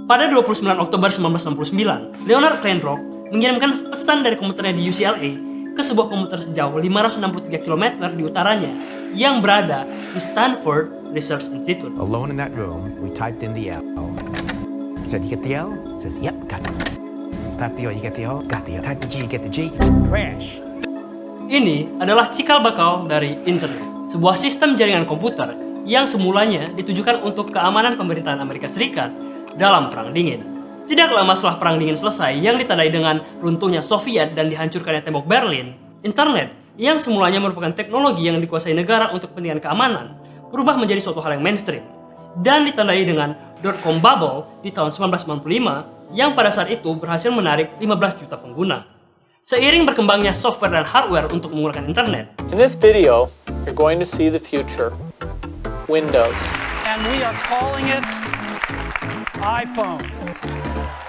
Pada 29 Oktober 1969, Leonard Kleinrock mengirimkan pesan dari komputernya di UCLA ke sebuah komputer sejauh 563 km di utaranya yang berada di Stanford Research Institute. Alone in that room, we typed in the L. Said, you get the L? Says, yep, got it. Type the O, you get the O? Got the O. Type the G, you get the G. Crash. Ini adalah cikal bakal dari internet, sebuah sistem jaringan komputer yang semulanya ditujukan untuk keamanan pemerintahan Amerika Serikat dalam Perang Dingin. Tidak lama setelah Perang Dingin selesai yang ditandai dengan runtuhnya Soviet dan dihancurkannya tembok Berlin, internet yang semulanya merupakan teknologi yang dikuasai negara untuk kepentingan keamanan berubah menjadi suatu hal yang mainstream dan ditandai dengan dot-com bubble di tahun 1995 yang pada saat itu berhasil menarik 15 juta pengguna. Seiring berkembangnya software dan hardware untuk menggunakan internet. In this video, you're going to see the future. Windows. And we are calling it iPhone.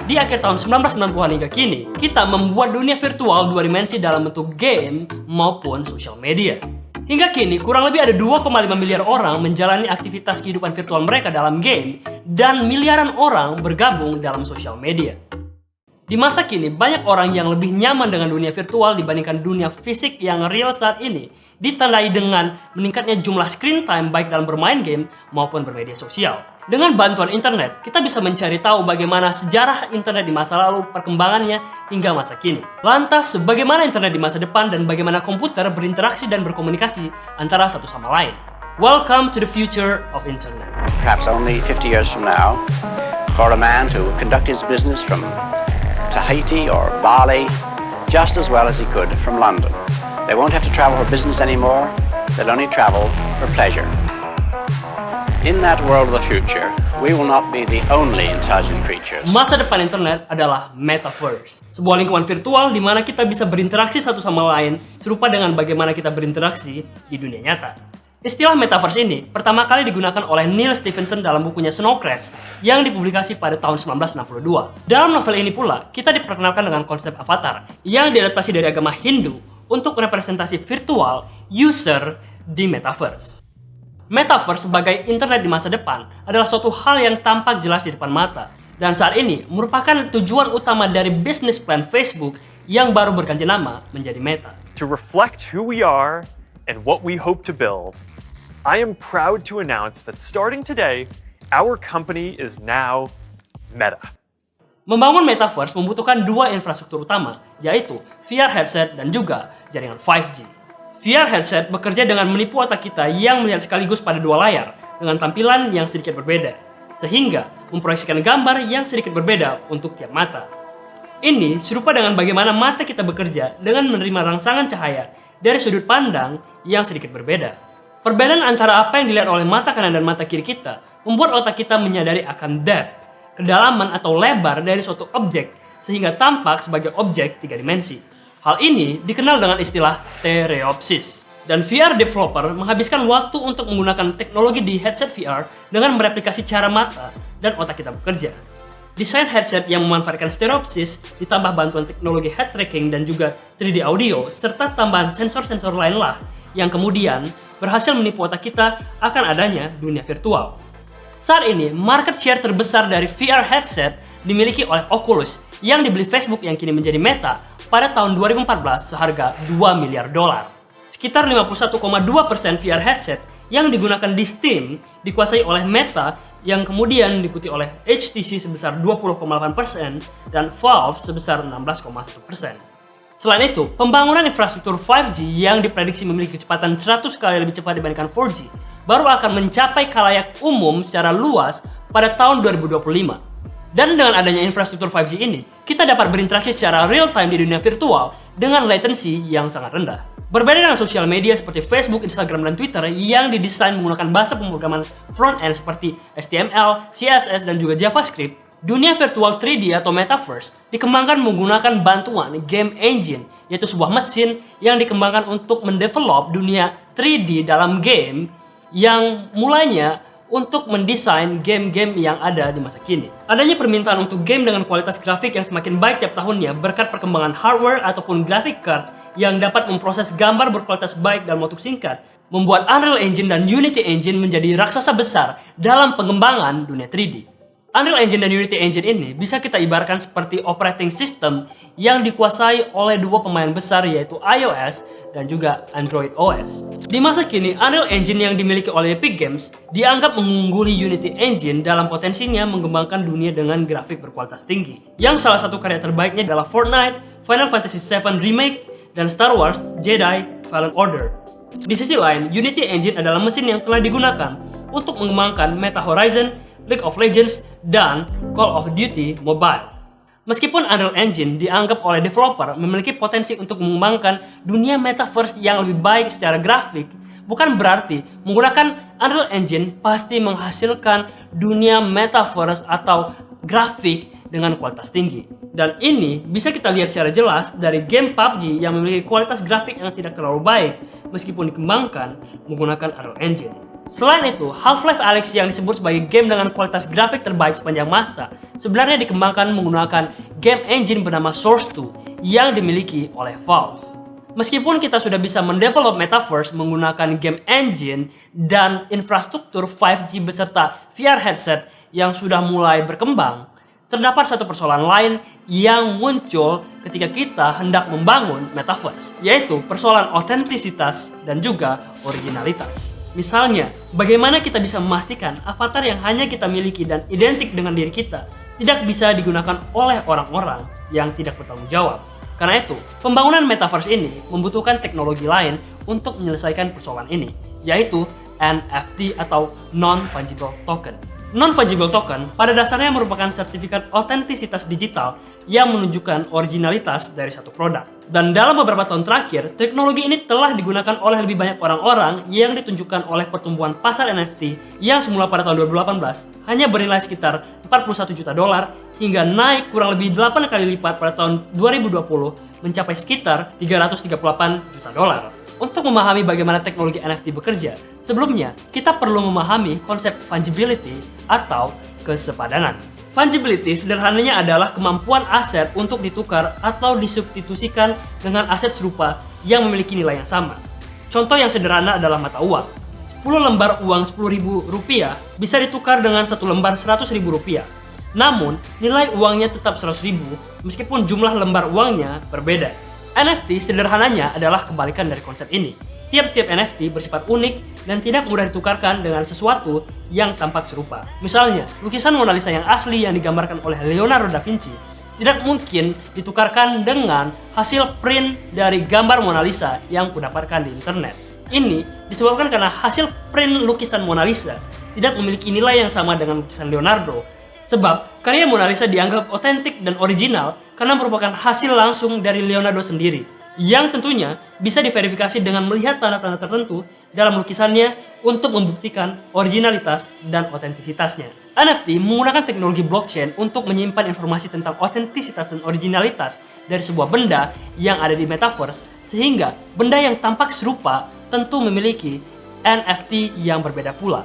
Di akhir tahun 1990-an hingga kini, kita membuat dunia virtual dua dimensi dalam bentuk game maupun sosial media. Hingga kini, kurang lebih ada 2,5 miliar orang menjalani aktivitas kehidupan virtual mereka dalam game dan miliaran orang bergabung dalam sosial media. Di masa kini, banyak orang yang lebih nyaman dengan dunia virtual dibandingkan dunia fisik yang real saat ini, ditandai dengan meningkatnya jumlah screen time baik dalam bermain game maupun bermedia sosial. Dengan bantuan internet, kita bisa mencari tahu bagaimana sejarah internet di masa lalu, perkembangannya, hingga masa kini. Lantas, bagaimana internet di masa depan dan bagaimana komputer berinteraksi dan berkomunikasi antara satu sama lain. Welcome to the future of internet. Perhaps only 50 years from now, for a man to conduct his business from Tahiti or Bali just as well as he could from London. They won't have to travel for business anymore, they'll only travel for pleasure. In that world of the future, we will not be the only intelligent creatures. Masa depan internet adalah metaverse, sebuah lingkungan virtual di mana kita bisa berinteraksi satu sama lain serupa dengan bagaimana kita berinteraksi di dunia nyata. Istilah metaverse ini pertama kali digunakan oleh Neil Stephenson dalam bukunya Snow Crash yang dipublikasi pada tahun 1962. Dalam novel ini pula, kita diperkenalkan dengan konsep avatar yang diadaptasi dari agama Hindu untuk representasi virtual user di metaverse. Metaverse sebagai internet di masa depan adalah suatu hal yang tampak jelas di depan mata dan saat ini merupakan tujuan utama dari business plan Facebook yang baru berganti nama menjadi Meta. To reflect who we are and what we hope to build, I am proud to announce that starting today, our company is now Meta. Membangun metaverse membutuhkan dua infrastruktur utama, yaitu VR headset dan juga jaringan 5G. VR headset bekerja dengan menipu otak kita yang melihat sekaligus pada dua layar dengan tampilan yang sedikit berbeda, sehingga memproyeksikan gambar yang sedikit berbeda untuk tiap mata. Ini serupa dengan bagaimana mata kita bekerja dengan menerima rangsangan cahaya dari sudut pandang yang sedikit berbeda. Perbedaan antara apa yang dilihat oleh mata kanan dan mata kiri kita membuat otak kita menyadari akan depth, kedalaman atau lebar dari suatu objek sehingga tampak sebagai objek tiga dimensi. Hal ini dikenal dengan istilah stereopsis. Dan VR developer menghabiskan waktu untuk menggunakan teknologi di headset VR dengan mereplikasi cara mata dan otak kita bekerja. Desain headset yang memanfaatkan stereopsis ditambah bantuan teknologi head tracking dan juga 3D audio serta tambahan sensor-sensor lainlah yang kemudian berhasil menipu otak kita akan adanya dunia virtual. Saat ini, market share terbesar dari VR headset dimiliki oleh Oculus yang dibeli Facebook yang kini menjadi Meta pada tahun 2014 seharga $2 miliar. Sekitar 51,2% VR headset yang digunakan di Steam dikuasai oleh Meta yang kemudian diikuti oleh HTC sebesar 20,8% dan Valve sebesar 16,1%. Selain itu, pembangunan infrastruktur 5G yang diprediksi memiliki kecepatan 100 kali lebih cepat dibandingkan 4G baru akan mencapai khalayak umum secara luas pada tahun 2025. Dan dengan adanya infrastruktur 5G ini, kita dapat berinteraksi secara real time di dunia virtual dengan latency yang sangat rendah. Berbeda dengan sosial media seperti Facebook, Instagram, dan Twitter yang didesain menggunakan bahasa pemrograman front-end seperti HTML, CSS, dan juga JavaScript, dunia virtual 3D atau metaverse dikembangkan menggunakan bantuan game engine, yaitu sebuah mesin yang dikembangkan untuk mendevelop dunia 3D dalam game yang mulanya untuk mendesain game-game yang ada di masa kini. Adanya permintaan untuk game dengan kualitas grafik yang semakin baik tiap tahunnya berkat perkembangan hardware ataupun graphic card yang dapat memproses gambar berkualitas baik dalam waktu singkat, membuat Unreal Engine dan Unity Engine menjadi raksasa besar dalam pengembangan dunia 3D. Unreal Engine dan Unity Engine ini bisa kita ibaratkan seperti operating system yang dikuasai oleh dua pemain besar yaitu iOS dan juga Android OS. Di masa kini, Unreal Engine yang dimiliki oleh Epic Games dianggap mengungguli Unity Engine dalam potensinya mengembangkan dunia dengan grafik berkualitas tinggi. Yang salah satu karya terbaiknya adalah Fortnite, Final Fantasy VII Remake, dan Star Wars Jedi Fallen Order. Di sisi lain, Unity Engine adalah mesin yang telah digunakan untuk mengembangkan Meta Horizon, League of Legends, dan Call of Duty Mobile. Meskipun Unreal Engine dianggap oleh developer memiliki potensi untuk mengembangkan dunia metaverse yang lebih baik secara grafik, bukan berarti menggunakan Unreal Engine pasti menghasilkan dunia metaverse atau grafik dengan kualitas tinggi. Dan ini bisa kita lihat secara jelas dari game PUBG yang memiliki kualitas grafik yang tidak terlalu baik meskipun dikembangkan menggunakan Unreal Engine. Selain itu, Half-Life Alyx yang disebut sebagai game dengan kualitas grafik terbaik sepanjang masa sebenarnya dikembangkan menggunakan game engine bernama Source 2 yang dimiliki oleh Valve. Meskipun kita sudah bisa mendevelop metaverse menggunakan game engine dan infrastruktur 5G beserta VR headset yang sudah mulai berkembang, terdapat satu persoalan lain yang muncul ketika kita hendak membangun metaverse, yaitu persoalan otentisitas dan juga originalitas. Misalnya, bagaimana kita bisa memastikan avatar yang hanya kita miliki dan identik dengan diri kita tidak bisa digunakan oleh orang-orang yang tidak bertanggung jawab. Karena itu, pembangunan metaverse ini membutuhkan teknologi lain untuk menyelesaikan persoalan ini, yaitu NFT atau Non-Fungible Token. Non-Fungible Token pada dasarnya merupakan sertifikat otentisitas digital yang menunjukkan originalitas dari satu produk. Dan dalam beberapa tahun terakhir, teknologi ini telah digunakan oleh lebih banyak orang-orang yang ditunjukkan oleh pertumbuhan pasar NFT yang semula pada tahun 2018 hanya bernilai sekitar $41 juta hingga naik kurang lebih 8 kali lipat pada tahun 2020 mencapai sekitar $338 juta. Untuk memahami bagaimana teknologi NFT bekerja, sebelumnya kita perlu memahami konsep fungibility atau kesepadanan. Fungibility sederhananya adalah kemampuan aset untuk ditukar atau disubstitusikan dengan aset serupa yang memiliki nilai yang sama. Contoh yang sederhana adalah mata uang. 10 lembar uang Rp10.000 bisa ditukar dengan 1 lembar Rp100.000. Namun, nilai uangnya tetap Rp100.000 meskipun jumlah lembar uangnya berbeda. NFT sederhananya adalah kebalikan dari konsep ini. Tiap-tiap NFT bersifat unik dan tidak mudah ditukarkan dengan sesuatu yang tampak serupa. Misalnya, lukisan Mona Lisa yang asli yang digambarkan oleh Leonardo da Vinci tidak mungkin ditukarkan dengan hasil print dari gambar Mona Lisa yang kudapatkan di internet. Ini disebabkan karena hasil print lukisan Mona Lisa tidak memiliki nilai yang sama dengan lukisan Leonardo. Sebab karya Mona Lisa dianggap otentik dan original karena merupakan hasil langsung dari Leonardo sendiri, yang tentunya bisa diverifikasi dengan melihat tanda-tanda tertentu dalam lukisannya untuk membuktikan originalitas dan otentisitasnya. NFT menggunakan teknologi blockchain untuk menyimpan informasi tentang otentisitas dan originalitas dari sebuah benda yang ada di metaverse, sehingga benda yang tampak serupa tentu memiliki NFT yang berbeda pula.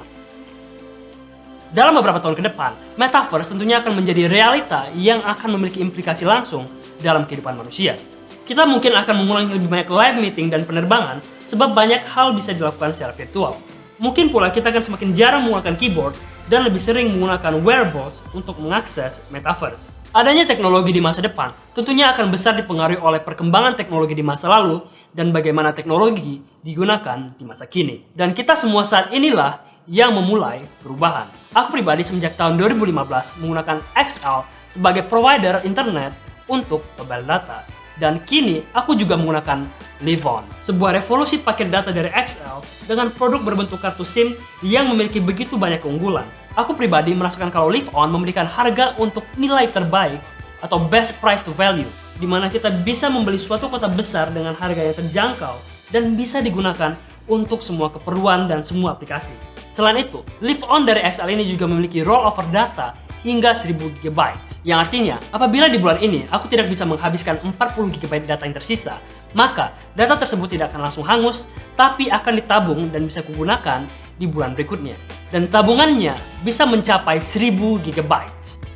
Dalam beberapa tahun ke depan, metaverse tentunya akan menjadi realita yang akan memiliki implikasi langsung dalam kehidupan manusia. Kita mungkin akan mengulangi lebih banyak live meeting dan penerbangan sebab banyak hal bisa dilakukan secara virtual. Mungkin pula kita akan semakin jarang menggunakan keyboard dan lebih sering menggunakan wearables untuk mengakses metaverse. Adanya teknologi di masa depan tentunya akan besar dipengaruhi oleh perkembangan teknologi di masa lalu dan bagaimana teknologi digunakan di masa kini. Dan kita semua saat inilah yang memulai perubahan. Aku pribadi semenjak tahun 2015 menggunakan XL sebagai provider internet untuk mobile data. Dan kini aku juga menggunakan Live-On, sebuah revolusi paket data dari XL dengan produk berbentuk kartu SIM yang memiliki begitu banyak keunggulan. Aku pribadi merasakan kalau Live-On memberikan harga untuk nilai terbaik atau best price to value, di mana kita bisa membeli suatu kota besar dengan harga yang terjangkau dan bisa digunakan untuk semua keperluan dan semua aplikasi. Selain itu, Live-On dari XL ini juga memiliki rollover data hingga 1000 GB. Yang artinya, apabila di bulan ini aku tidak bisa menghabiskan 40 GB data yang tersisa, maka data tersebut tidak akan langsung hangus, tapi akan ditabung dan bisa kugunakan di bulan berikutnya. Dan tabungannya bisa mencapai 1000 GB.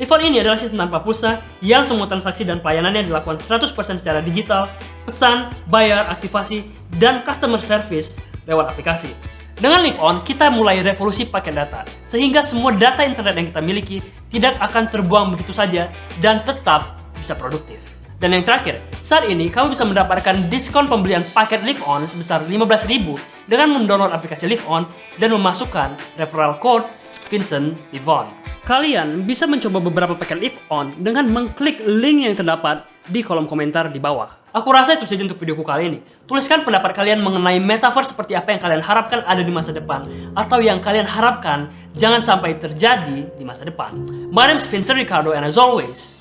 Live-On ini adalah sistem tanpa pulsa yang semua transaksi dan pelayanannya dilakukan 100% secara digital, pesan, bayar, aktivasi, dan customer service lewat aplikasi. Dengan Live On, kita mulai revolusi paket data, sehingga semua data internet yang kita miliki tidak akan terbuang begitu saja dan tetap bisa produktif. Dan yang terakhir, saat ini kamu bisa mendapatkan diskon pembelian paket Live On sebesar 15.000 dengan mendownload aplikasi Live On dan memasukkan referral code Vincent Livon. Kalian bisa mencoba beberapa paket Live On dengan mengklik link yang terdapat di kolom komentar di bawah. Aku rasa itu saja untuk videoku kali ini. Tuliskan pendapat kalian mengenai metaverse seperti apa yang kalian harapkan ada di masa depan, atau yang kalian harapkan jangan sampai terjadi di masa depan. My name is Vincent Ricardo and as always,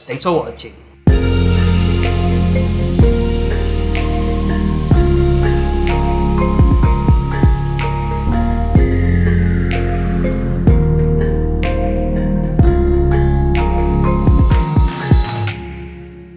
thanks for watching.